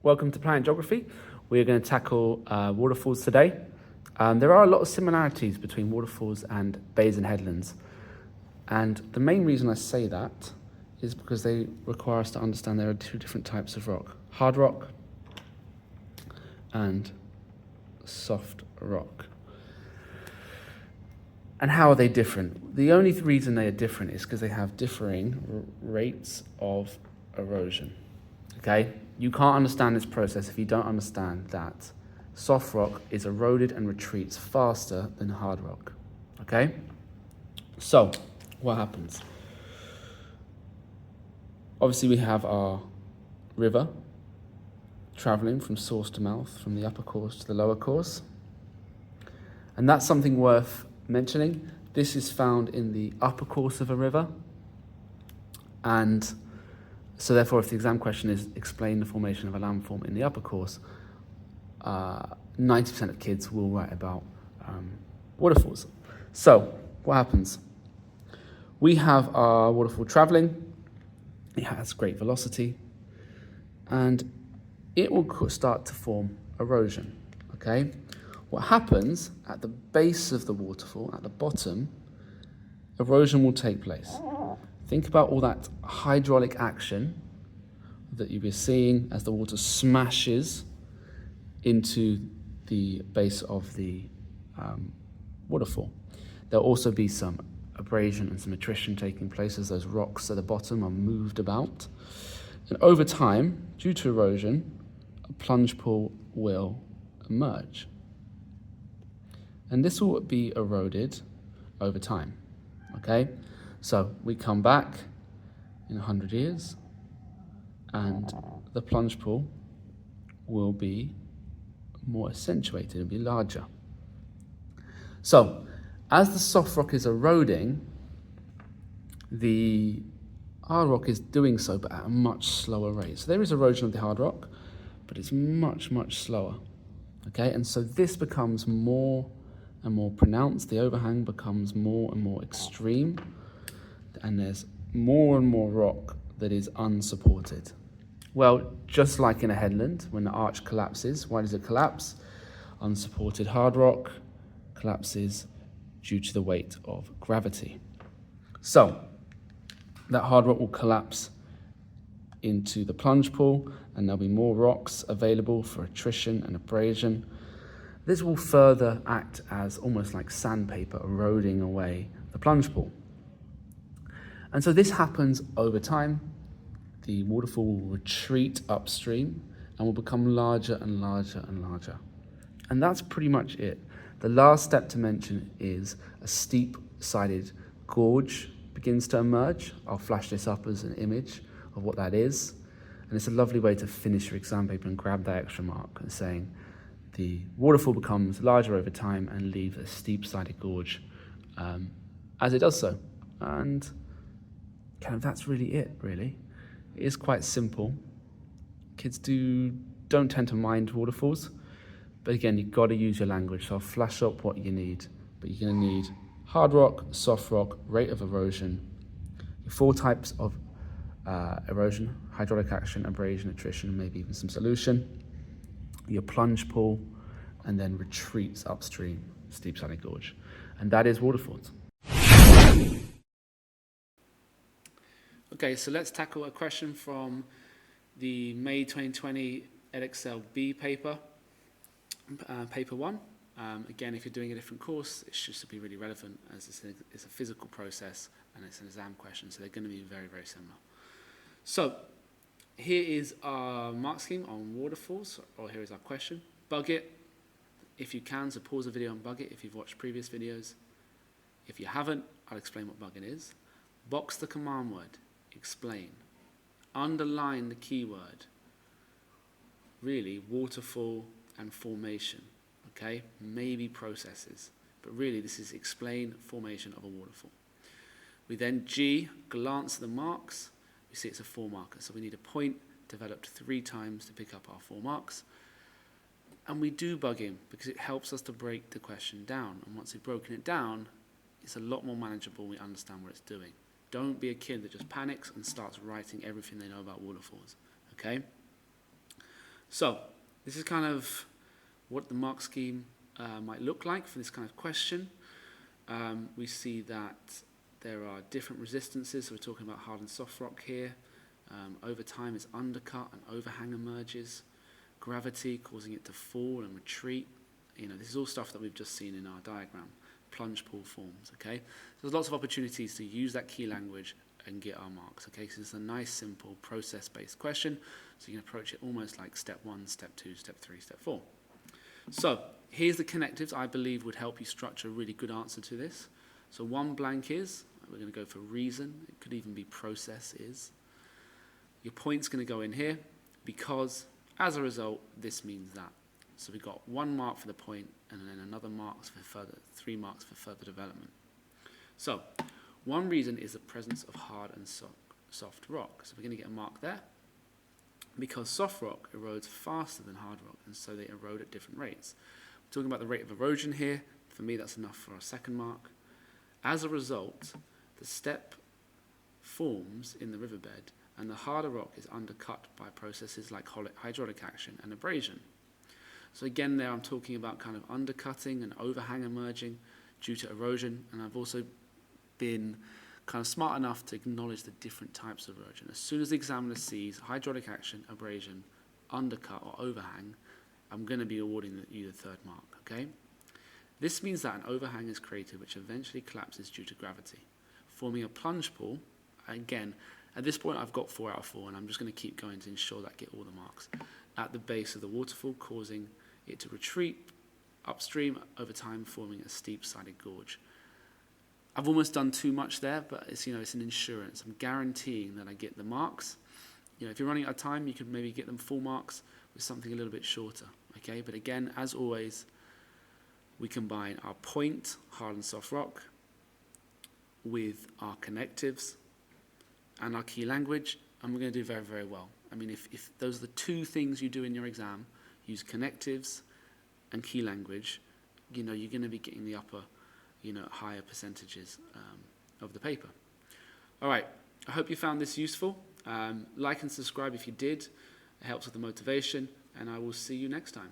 Welcome to Planet Geography. We are going to tackle waterfalls today. There are a lot of similarities between waterfalls and bays and headlands. And the main reason I say that is because they require us to understand there are two different types of rock. Hard rock and soft rock. And how are they different? The only reason they are different is because they have differing rates of erosion. Okay? You can't understand this process if you don't understand that soft rock is eroded and retreats faster than hard rock. Okay? So, what happens? Obviously, we have our river traveling from source to mouth, from the upper course to the lower course. And that's something worth mentioning. This is found in the upper course of a river. And so therefore, if the exam question is explain the formation of a landform in the upper course, 90% of kids will write about waterfalls. So what happens? We have our waterfall traveling. It has great velocity, and it will start to form erosion, okay? What happens at the base of the waterfall, at the bottom, erosion will take place. Think about all that hydraulic action that you'll be seeing as the water smashes into the base of the waterfall. There'll also be some abrasion and some attrition taking place as those rocks at the bottom are moved about. And over time, due to erosion, a plunge pool will emerge. And this will be eroded over time, okay? So we come back in 100 years and the plunge pool will be more accentuated and be larger. So as the soft rock is eroding, the hard rock is doing so, but at a much slower rate. So there is erosion of the hard rock, but it's much, much slower, okay? And so this becomes more and more pronounced. The overhang becomes more and more extreme, and there's more and more rock that is unsupported. Well, just like in a headland, when the arch collapses, why does it collapse? Unsupported hard rock collapses due to the weight of gravity. So, that hard rock will collapse into the plunge pool, and there'll be more rocks available for attrition and abrasion. This will further act as almost like sandpaper eroding away the plunge pool. And so this happens over time. The waterfall will retreat upstream and will become larger and larger and larger. And that's pretty much it. The last step to mention is a steep-sided gorge begins to emerge. I'll flash this up as an image of what that is. And it's a lovely way to finish your exam paper and grab that extra mark and saying the waterfall becomes larger over time and leaves a steep-sided gorge as it does so. And kind of that's really it, really. It is quite simple. Kids don't tend to mind waterfalls, but again, you've got to use your language. So I'll flash up what you need, but you're going to need hard rock, soft rock, rate of erosion, your 4 types of erosion: hydraulic action, abrasion, attrition, maybe even some solution, your plunge pool, and then retreats upstream, steep-sided gorge. And that is waterfalls. Okay, so let's tackle a question from the May 2020 Edexcel B paper, paper 1. Again, if you're doing a different course, it should be really relevant as it's a physical process and it's an exam question, so they're going to be very, very similar. So here is our mark scheme on waterfalls, or here is our question. Bug it if you can, so pause the video and bug it if you've watched previous videos. If you haven't, I'll explain what bugging is. Box the command word. Explain. Underline the keyword. Really, waterfall and formation, okay? Maybe processes, but really this is explain formation of a waterfall. We then glance at the marks. We see it's a 4 marker, so we need a point developed 3 times to pick up our 4 marks. And we do bug in because it helps us to break the question down. And once we've broken it down, it's a lot more manageable. We understand what it's doing. Don't be a kid that just panics and starts writing everything they know about waterfalls, okay? So this is kind of what the mark scheme might look like for this kind of question. We see that there are different resistances. So we're talking about hard and soft rock here. Over time it's undercut and overhang emerges. Gravity causing it to fall and retreat. This is all stuff that we've just seen in our diagram. Plunge pool forms, okay? So there's lots of opportunities to use that key language and get our marks, okay? So it's a nice, simple, process-based question. So you can approach it almost like step 1, step 2, step 3, step 4. So here's the connectives I believe would help you structure a really good answer to this. So one blank is, we're going to go for reason. It could even be process is. Your point's going to go in here because, as a result, this means that. So we've got 1 mark for the point and then another marks for further, 3 marks for further development. So one reason is the presence of hard and soft rock. So we're going to get a mark there because soft rock erodes faster than hard rock, and so they erode at different rates. We're talking about the rate of erosion here. For me, that's enough for our 2nd mark. As a result, the step forms in the riverbed, and the harder rock is undercut by processes like hydraulic action and abrasion. So again, there I'm talking about kind of undercutting and overhang emerging due to erosion, and I've also been kind of smart enough to acknowledge the different types of erosion. As soon as the examiner sees hydraulic action, abrasion, undercut or overhang, I'm going to be awarding you the 3rd mark, okay? This means that an overhang is created which eventually collapses due to gravity, forming a plunge pool. Again, at this point I've got 4 out of 4, and I'm just going to keep going to ensure that I get all the marks. At the base of the waterfall, causing it to retreat upstream over time, forming a steep-sided gorge. I've almost done too much there, but it's an insurance. I'm guaranteeing that I get the marks. If you're running out of time, you could maybe get them full marks with something a little bit shorter. Okay, but again, as always, we combine our point, hard and soft rock, with our connectives and our key language, and we're going to do very, very well. I mean, if those are the 2 things you do in your exam, use connectives and key language, you're going to be getting the upper, higher percentages of the paper. All right, I hope you found this useful. Like and subscribe if you did. It helps with the motivation, and I will see you next time.